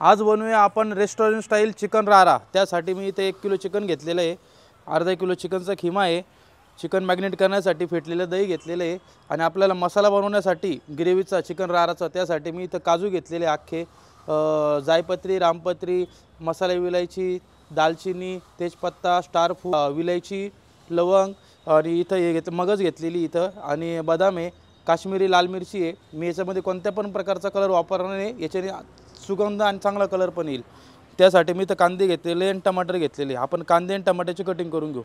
आज बनवूया आपण रेस्टॉरंट स्टाईल चिकन रारा। त्यासाठी मी इथे 1 किलो चिकन घेतलेलं आहे, अर्धा किलो चिकनचा खिमा आहे, चिकन मॅग्नेट करण्यासाठी फेटलेलं दही घेतलेलं आहे आणि आपल्याला मसाला बनवण्यासाठी ग्रेव्हीचा चिकन राराचा त्यासाठी मी इथं काजू घेतलेले अख्खे, जायपत्री, रामपत्री, मसाला विलायची, दालचिनी, तेजपत्ता, स्टार फूड, विलायची, लवंग आणि इथं हे मगज घेतलेली इथं आणि बदाम आहे, काश्मीरी लाल मिरची आहे। मी याच्यामध्ये कोणत्या पण प्रकारचा कलर वापरणार नाही, याच्याने सुगंध आणि चांगला कलर पण येईल। त्यासाठी मी इथं कांदे घेतलेले आणि टमाटर घेतलेले। आपण कांदे आणि टमाट्याची कटिंग करून घेऊ।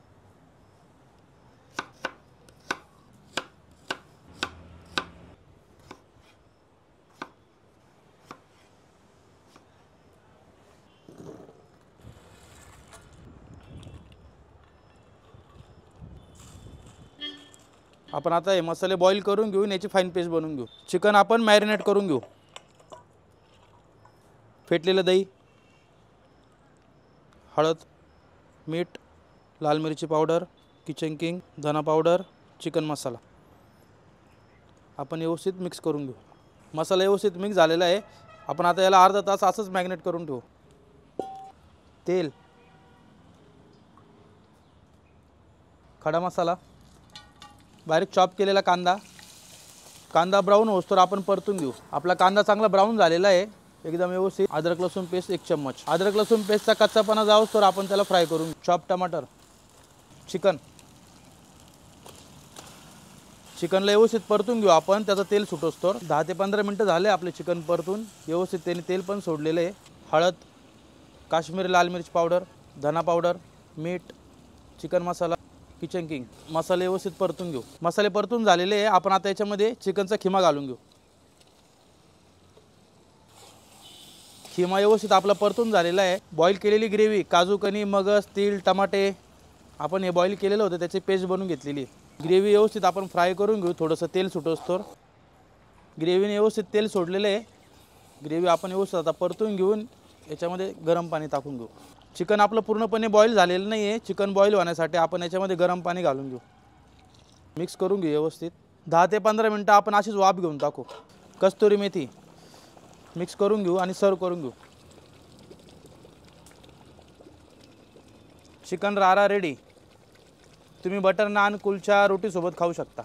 आपण आता हे मसाले बॉईल करून घेऊ, याची फाईन पेस्ट बनवून घेऊ। चिकन आपण मॅरिनेट करून घेऊ। फेटलेलं दही, हळद, मीठ, लाल मिरची पावडर, किचन किंग, धना पावडर, चिकन मसाला आपण व्यवस्थित मिक्स करून घेऊ। मसाला व्यवस्थित मिक्स झालेला आहे। आपण आता याला अर्धा तास असंच मॅरिनेट करून ठेवू। तेल, खडा मसाला, बारीक चॉप केलेला कांदा, कांदा ब्राऊन होतोवर आपण परतून घेऊ। आपला कांदा चांगला ब्राऊन झालेला आहे एकदम व्यवस्थित। अद्रक लसूण पेस्ट 1 चम्मच, अद्रक लसूण पेस्टचा कच्चापणा जाऊस्तोवर आपण त्याला फ्राय करून। चॉप टमाटर, चिकनला व्यवस्थित परतून घेऊ आपण, त्याचं तेल सुटोस्तोवर। 10 ते 15 मिनिटं झाले आपले चिकन परतून व्यवस्थित, त्याने तेल पण सोडलेलं आहे। हळद, काश्मीरी लाल मिरची पावडर, धना पावडर, मीठ, चिकन मसाला, किचन किंग मसाले व्यवस्थित परतून घेऊ। मसाले परतून झालेले आहे। आपण आता याच्यामध्ये चिकनचा खिमा घालून घेऊ। खिमा व्यवस्थित आपला परतून झालेला आहे। बॉईल केलेली ग्रेव्ही, काजू कनी, मगज, तीळ, टमाटे आपण हे बॉईल केलेलं होतं, त्याची पेस्ट बनवून घेतलेली आहे। ग्रेव्ही व्यवस्थित आपण फ्राय करून घेऊ, थोडंसं तेल सुटोस्तोवर। ग्रेव्हीने व्यवस्थित तेल सोडलेलं आहे। ग्रेव्ही आपण व्यवस्थित आता परतून घेऊन याच्यामध्ये गरम पाणी टाकून घेऊ। चिकन आपलं पूर्णपणे बॉईल झालेलं नाही आहे। चिकन बॉईल होण्यासाठी आपण याच्यामध्ये गरम पाणी घालून घेऊ, मिक्स करून घेऊ व्यवस्थित। 10 ते 15 मिनिटं आपण अशीच वाफ घेऊन टाकू। कस्तुरी मेथी मिक्स करून घेऊ आणि सर्व करून घेऊ। चिकन रारा रेडी। तुम्ही बटर नान, कुलचा, रोटी सोबत खाऊ शकता।